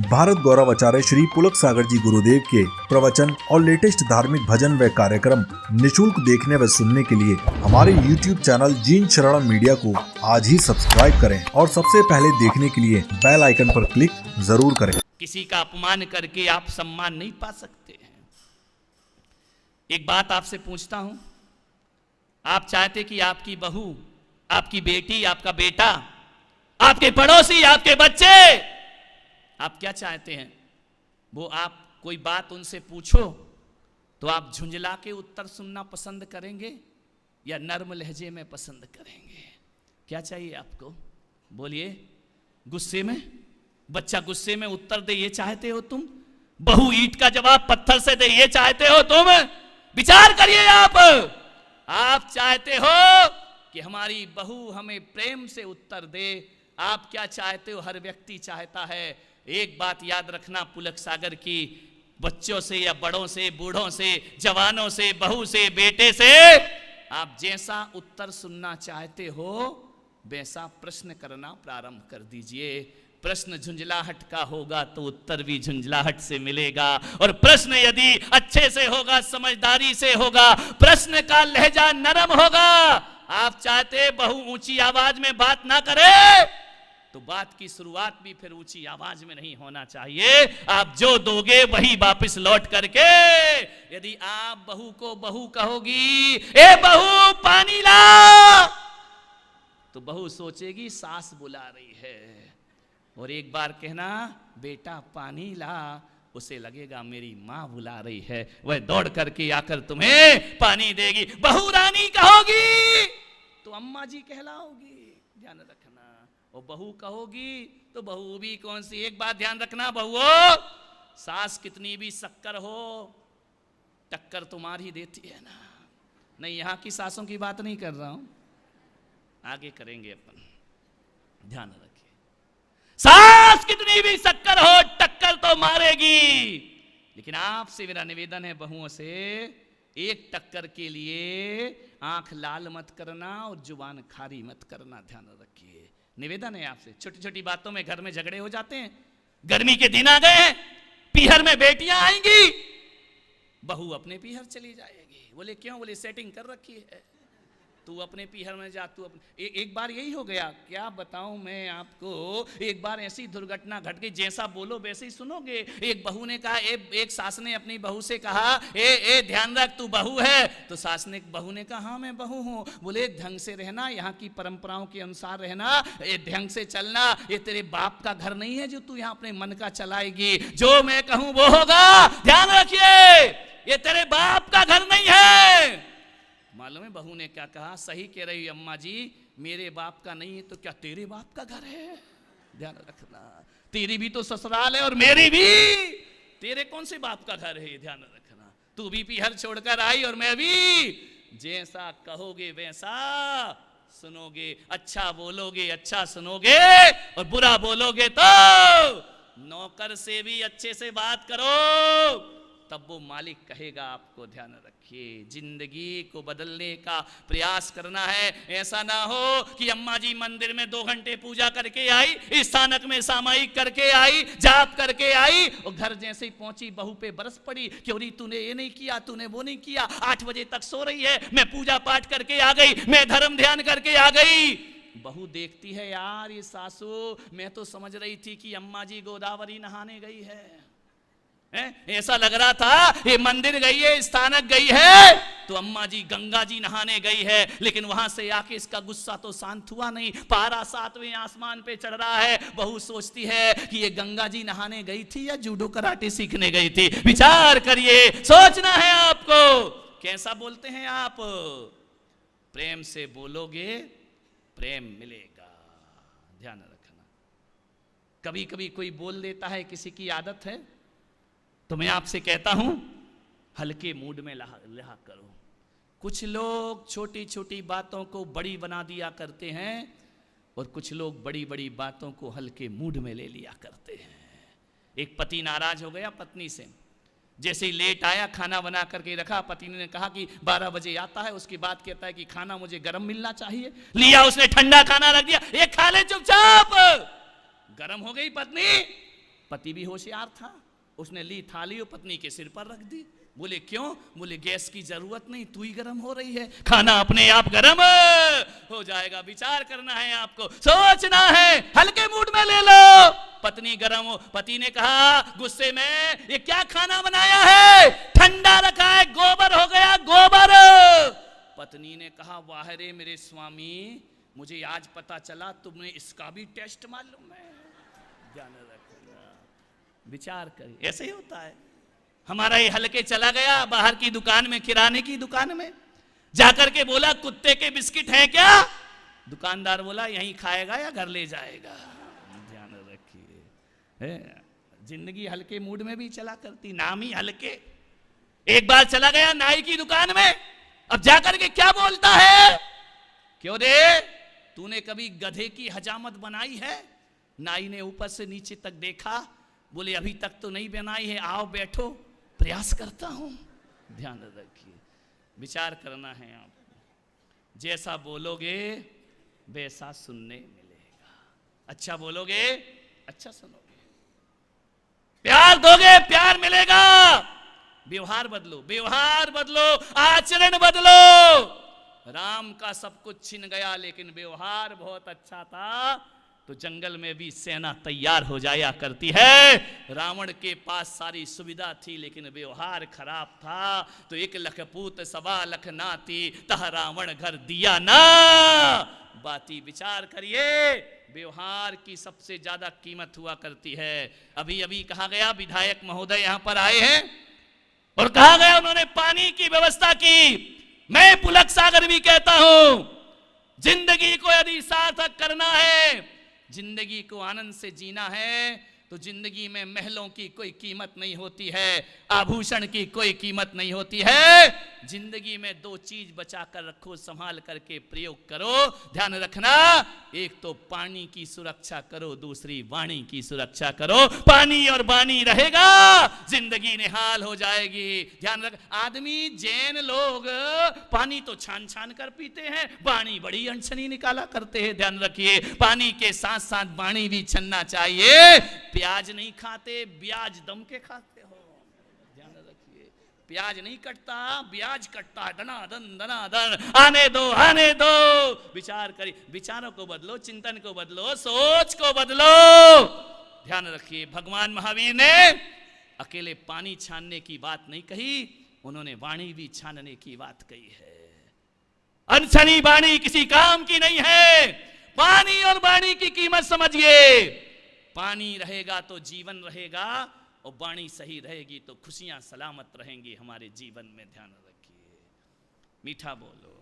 भारत गौरव आचार्य श्री पुलक सागर जी गुरुदेव के प्रवचन और लेटेस्ट धार्मिक भजन व कार्यक्रम निशुल्क देखने व सुनने के लिए हमारे YouTube चैनल जीन शरण मीडिया को आज ही सब्सक्राइब करें और सबसे पहले देखने के लिए बेल आइकन पर क्लिक जरूर करें। किसी का अपमान करके आप सम्मान नहीं पा सकते हैं। एक बात आपसे पूछता हूं, आप चाहते कि आपकी बहू, आपकी बेटी, आपका बेटा, आपके पड़ोसी, आपके बच्चे, आप क्या चाहते हैं? वो आप कोई बात उनसे पूछो तो आप झुंझला के उत्तर सुनना पसंद करेंगे या नर्म लहजे में पसंद करेंगे? क्या चाहिए आपको? बोलिए। गुस्से में, बच्चा गुस्से में उत्तर दे, ये चाहते हो तुम? बहू ईंट का जवाब पत्थर से दे, ये चाहते हो तुम? विचार करिए। आप चाहते हो कि हमारी बहू हमें प्रेम से उत्तर दे। आप क्या चाहते हो? हर व्यक्ति चाहता है। एक बात याद रखना पुलक सागर की, बच्चों से या बड़ों से, बूढ़ों से, जवानों से, बहू से, बेटे से, आप जैसा उत्तर सुनना चाहते हो वैसा प्रश्न करना प्रारंभ कर दीजिए। प्रश्न झुंझलाहट का होगा तो उत्तर भी झुंझलाहट से मिलेगा। और प्रश्न यदि अच्छे से होगा, समझदारी से होगा, प्रश्न का लहजा नरम होगा। आप चाहते बहू ऊंची आवाज में बात ना करे तो बात की शुरुआत भी फिर ऊंची आवाज में नहीं होना चाहिए। आप जो दोगे वही वापस लौट करके। यदि आप बहू को बहू कहोगी, ए बहू पानी ला, तो बहू सोचेगी सास बुला रही है। और एक बार कहना बेटा पानी ला, उसे लगेगा मेरी मां बुला रही है। वह दौड़ करके आकर तुम्हें पानी देगी। बहू रानी कहोगी तो अम्मा जी कहलाओगी, ध्यान रखना। और बहू कहोगी तो बहू भी कौन सी। एक बात ध्यान रखना बहुओं, सास कितनी भी शक्कर हो टक्कर तुम्हारी ही देती है ना। नहीं, यहां की सासों की बात नहीं कर रहा हूं, आगे करेंगे अपन, ध्यान रखिए। सास कितनी भी शक्कर हो टक्कर तो मारेगी। लेकिन आपसे मेरा निवेदन है बहुओं से, एक टक्कर के लिए आंख लाल मत करना और जुबान खारी मत करना, ध्यान रखिए। निवेदन है आपसे। छोटी छोटी बातों में घर में झगड़े हो जाते हैं। गर्मी के दिन आ गए हैं, पीहर में बेटियां आएंगी, बहू अपने पीहर चली जाएगी। बोले क्यों? बोले सेटिंग कर रखी है, तू अपने पीहर में जा, तू अपने। एक बार यही हो गया। क्या बताऊं मैं आपको, एक बार ऐसी दुर्घटना घट गई, जैसा बोलो वैसे ही सुनोगे। एक बहू ने कहा, एक सास ने अपनी बहू से कहा, ए ध्यान रख तू बहू है। तो सास ने, बहू ने कहा हाँ मैं बहू हूं। बोले ढंग से रहना, यहाँ की परंपराओं के अनुसार रहना, ढंग से चलना। ये तेरे बाप का घर नहीं है जो तू यहाँ अपने मन का चलाएगी। जो मैं कहूं वो होगा, ध्यान रखिए। ये तेरे बाप का घर नहीं है। मालूम है बहू ने क्या कहा? सही कह रही अम्मा जी, मेरे बाप का नहीं है तो क्या तेरे बाप का घर है? ध्यान रखना, तेरी भी तो ससुराल है और मेरी भी। तेरे कौन से बाप का घर है? ध्यान रखना। तू भी पीहर छोड़कर आई और मैं भी। जैसा कहोगे वैसा सुनोगे। अच्छा बोलोगे अच्छा सुनोगे, और बुरा बोलोगे तो नौकर से भी अच्छे से बात करो, तब वो मालिक कहेगा आपको। ध्यान रखिए, जिंदगी को बदलने का प्रयास करना है। ऐसा ना हो कि अम्मा जी मंदिर में 2 घंटे पूजा करके आई, इस स्थानक में सामायिक करके आई, जाप करके आई, और घर जैसे ही पहुंची बहू पे बरस पड़ी। क्यों री तूने ये नहीं किया, तूने वो नहीं किया, 8 बजे तक सो रही है, मैं पूजा पाठ करके आ गई, मैं धर्म ध्यान करके आ गई। बहू देखती है, यार ये सासू, मैं तो समझ रही थी कि अम्मा जी गोदावरी नहाने गई है। ऐसा लग रहा था ये मंदिर गई है, स्थानक गई है तो अम्मा जी गंगा जी नहाने गई है। लेकिन वहां से आके इसका गुस्सा तो शांत हुआ नहीं। पारा 7वें आसमान पे चढ़ रहा है। बहू सोचती है कि ये गंगा जी नहाने गई थी या जूडो कराटे सीखने गई थी। विचार करिए, सोचना है आपको। कैसा बोलते हैं आप? प्रेम से बोलोगे प्रेम मिलेगा, ध्यान रखना। कभी कभी कोई बोल देता है, किसी की आदत है, तो मैं आपसे कहता हूं हल्के मूड में रहा करो। कुछ लोग छोटी छोटी बातों को बड़ी बना दिया करते हैं और कुछ लोग बड़ी बड़ी बातों को हल्के मूड में ले लिया करते हैं। एक पति नाराज हो गया पत्नी से। जैसे ही लेट आया, खाना बना करके रखा, पति ने कहा कि 12 बजे आता है। उसके बाद कहता है कि खाना मुझे गर्म मिलना चाहिए। लिया उसने ठंडा खाना रख दिया, ये खा ले चुपचाप। गर्म हो गई पत्नी, पति भी होशियार था, उसने ली थाली और पत्नी के सिर पर रख दी। बोले क्यों? बोले गैस की जरूरत नहीं, तू ही गर्म हो रही है, खाना अपने आप गर्म हो जाएगा। विचार करना है आपको, सोचना है, हल्के मूड में ले लो। पत्नी गर्म हो, पति ने कहा गुस्से में, ये क्या खाना बनाया है, ठंडा रखा है, गोबर हो गया गोबर। पत्नी ने कहा वाह रे मेरे स्वामी, मुझे आज पता चला तुमने इसका भी टेस्ट मालूम है। ध्यान रखना, विचार करिए, ऐसे ही होता है। हमारा ये हल्के चला गया बाहर की दुकान में, किराने की दुकान में जाकर के बोला कुत्ते के बिस्किट है क्या? दुकानदार बोला यहीं खाएगा या घर ले जाएगा। ध्यान रखिए, जिंदगी हल्के मूड में भी चला करती, नाम ही हल्के। एक बार चला गया नाई की दुकान में, अब जाकर के क्या बोलता है, क्यों दे तूने कभी गधे की हजामत बनाई है? नाई ने ऊपर से नीचे तक देखा, बोले अभी तक तो नहीं बनाई है, आओ बैठो, प्रयास करता हूं। ध्यान रखिए, विचार करना है आपको, जैसा बोलोगे वैसा सुनने मिलेगा। अच्छा बोलोगे अच्छा सुनोगे, प्यार दोगे प्यार मिलेगा। व्यवहार बदलो, व्यवहार बदलो, आचरण बदलो। राम का सब कुछ छिन गया लेकिन व्यवहार बहुत अच्छा था, तो जंगल में भी सेना तैयार हो जाया करती है। रावण के पास सारी सुविधा थी लेकिन व्यवहार खराब था, तो 1 लख पूत 1.25 लख नाती, तह रावण घर दिया ना बाती। विचार करिए, व्यवहार की सबसे ज्यादा कीमत हुआ करती है। अभी अभी कहा गया, विधायक महोदय यहां पर आए हैं और कहा गया उन्होंने पानी की व्यवस्था की। मैं पुलक सागर भी कहता हूं, जिंदगी को यदि सार्थक करना है, जिंदगी को आनंद से जीना है, तो जिंदगी में महलों की कोई कीमत नहीं होती है, आभूषण की कोई कीमत नहीं होती है। जिंदगी में 2 चीज बचा कर रखो, संभाल करके प्रयोग करो। ध्यान रखना, एक तो पानी की सुरक्षा करो, दूसरी वाणी की सुरक्षा करो। पानी और वाणी रहेगा, जिंदगी निहाल हो जाएगी। ध्यान रख, आदमी जैन लोग पानी तो छान छान कर पीते हैं, वाणी बड़ी अनछनी निकाला करते हैं। ध्यान रखिए, पानी के साथ साथ वाणी भी छनना चाहिए। प्याज नहीं खाते, ब्याज दम के खाते हो। ध्यान रखिए, प्याज नहीं कटता, ब्याज कटता है, दनादन। आने दो आने दो। विचार करिए, विचारों को बदलो, चिंतन को बदलो, सोच को बदलो। ध्यान रखिए, भगवान महावीर ने अकेले पानी छानने की बात नहीं कही, उन्होंने वाणी भी छानने की बात कही है। अनछनी वाणी किसी काम की नहीं है। पानी और वाणी की कीमत समझिए। पानी रहेगा तो जीवन रहेगा, और वाणी सही रहेगी तो खुशियां सलामत रहेंगी हमारे जीवन में। ध्यान रखिए, मीठा बोलो।